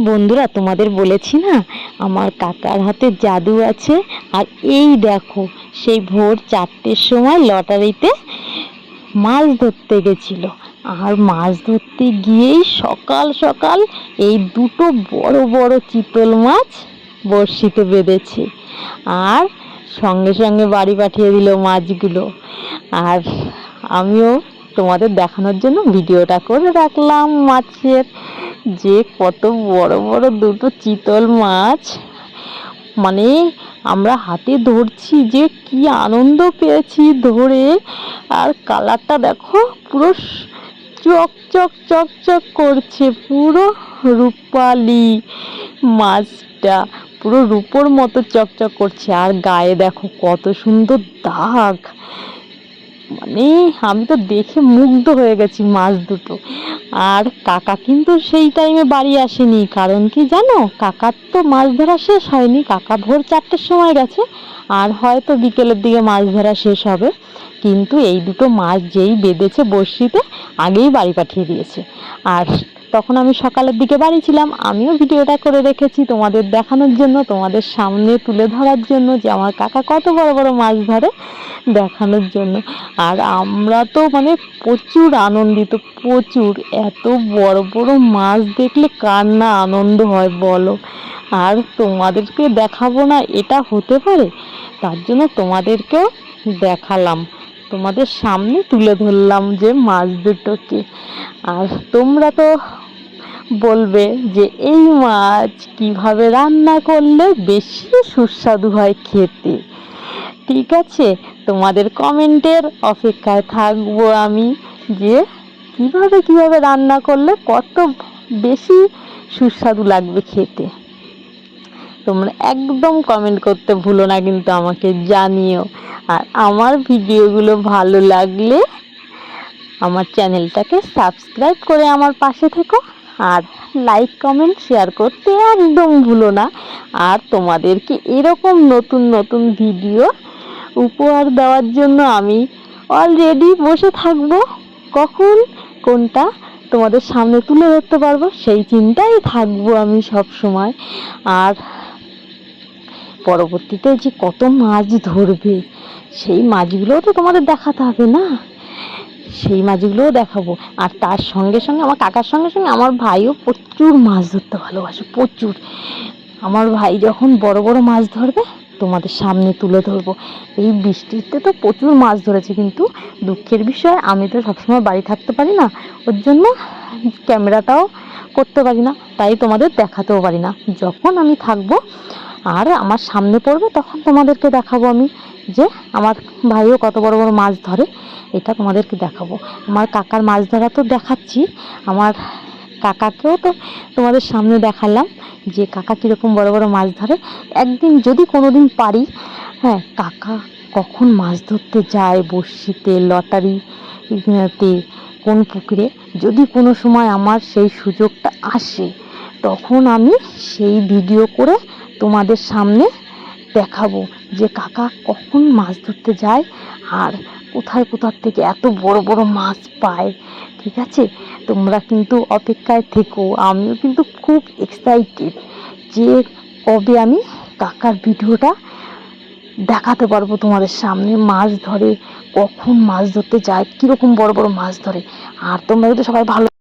বন্ধুরা, তোমাদের বলেছি না আমার কাকার হাতে জাদু আছে। আর এই দেখো, সেই ভোর 4টের সময় লটারিতে মাছ ধরতে গেছিল। আর মাছ ধরতে গিয়েই সকাল সকাল এই দুটো বড় বড় চিতল মাছ বড়শিতে বেঁধেছে। আর সঙ্গে সঙ্গে বাড়ি পাঠিয়ে দিল মাছগুলো। আর আমিও তোমাদের দেখানোর জন্য ভিডিওটা করে রাখলাম মাছের, যে কত বড় বড় দুটো চিতল মাছ। মানে আমরা হাতে ধরছি, যে কি আনন্দ পেয়েছি ধরে। আর কালারটা দেখো, পুরো চক চক চক চক করছে, পুরো রূপালি মাছটা, পুরো রূপোর মতো চকচক করছে। আর গায়ে দেখো কত সুন্দর দাগ। মানে আমি তো দেখে মুগ্ধ হয়ে গেছি মাছ দুটো। আর কাকা কিন্তু সেই টাইমে বাড়ি আসেনি, কারণ কি জানো, কাকার তো মাছ ধরা শেষ হয়নি। কাকা ভোর 4টের সময় গেছে, আর হয়তো বিকেলের দিকে মাছ ধরা শেষ হবে। কিন্তু এই দুটো মাছ যেই বেঁধেছে বড়শিতে, আগেই বাড়ি পাঠিয়ে দিয়েছে। আর তখন আমি সকালের দিকে বাড়ি ছিলাম। আমিও ভিডিওটা করে রেখেছি তোমাদের দেখানোর জন্য, তোমাদের সামনে তুলে ধরার জন্য, যে আমার কাকা কত বড় বড় মাছ ধরে, দেখানোর জন্য। আর আমরা তো মানে প্রচুর আনন্দিত, প্রচুর। এত বড় বড় মাছ দেখলে কার না আনন্দ হয় বলো। আর তোমাদেরকে দেখাবো না, এটা হতে পারে? তার জন্য তোমাদেরকেও দেখালাম, তোমাদের সামনে তুলে ধরলাম যে মাছ দুটোকে। আর তোমরা তো বলবে যে এই মাছ কিভাবে রান্না করলে বেশি সুস্বাদু হয় খেতে। ঠিক আছে, তোমাদের কমেন্টের অপেক্ষায় থাকবো আমি, যে কিভাবে রান্না করলে কত বেশি সুস্বাদু লাগবে খেতে। তোমরা একদম কমেন্ট করতে ভুলো না, কিন্তু আমাকে জানিও। আর আমার ভিডিওগুলো ভালো লাগলে আমার চ্যানেলটাকে সাবস্ক্রাইব করে আমার পাশে থেকো। আর লাইক কমেন্ট শেয়ার করতে একদম ভুলো না। আর তোমাদেরকে এরকম নতুন নতুন ভিডিও উপহার দেওয়ার জন্য আমি অলরেডি বসে থাকবো। কখন কোনটা তোমাদের সামনে তুলে ধরতে পারবো, সেই চিন্তায় থাকবো আমি সব সময়। আর পরবর্তীতে যে কত মাছ ধরবে, সেই মাছগুলোও তো তোমাদের দেখাতে হবে না, সেই মাছগুলোও দেখাবো। আর তার সঙ্গে সঙ্গে আমার কাকার সঙ্গে সঙ্গে আমার ভাইও প্রচুর মাছ ধরতে ভালোবাসে, প্রচুর। আমার ভাই যখন বড় বড় মাছ ধরবে, তোমাদের সামনে তুলে ধরবো। এই বৃষ্টিতে তো প্রচুর মাছ ধরেছে, কিন্তু দুঃখের বিষয় আমি তো সবসময় বাড়ি থাকতে পারি না, ওর জন্য ক্যামেরাটাও করতে পারি না, তাই তোমাদের দেখাতেও পারি না। যখন আমি থাকবো আর আমার সামনে পড়বে, তখন তোমাদেরকে দেখাবো আমি, যে আমার ভাইও কত বড় বড় মাছ ধরে, এটা তোমাদেরকে দেখাবো। আমার কাকার মাছ ধরা তো দেখাচ্ছি, আমার কাকাকেও তো তোমাদের সামনে দেখালাম, যে কাকা কীরকম বড় বড় মাছ ধরে। একদিন যদি কোনো দিন পারি, হ্যাঁ, কাকা কখন মাছ ধরতে যায় বড়শিতে, লটারিতে, কোন পুকুরে, যদি কোনো সময় আমার সেই সুযোগটা আসে, তখন আমি সেই ভিডিও করে তোমাদের সামনে দেখাবো, যে কাকা কখন মাছ ধরতে যায় আর কোথায় কোথার থেকে এত বড় বড় মাছ পায়। ঠিক আছে, তোমরা কিন্তু অপেক্ষায় থেকো। আমিও কিন্তু খুব এক্সাইটেড, যে কবে আমি কাকার ভিডিওটা দেখাতে পারবো তোমাদের সামনে। মাছ ধরে, কখন মাছ ধরতে যায়, কীরকম বড় বড় মাছ ধরে। আর তোমরা যদি সবাই ভালো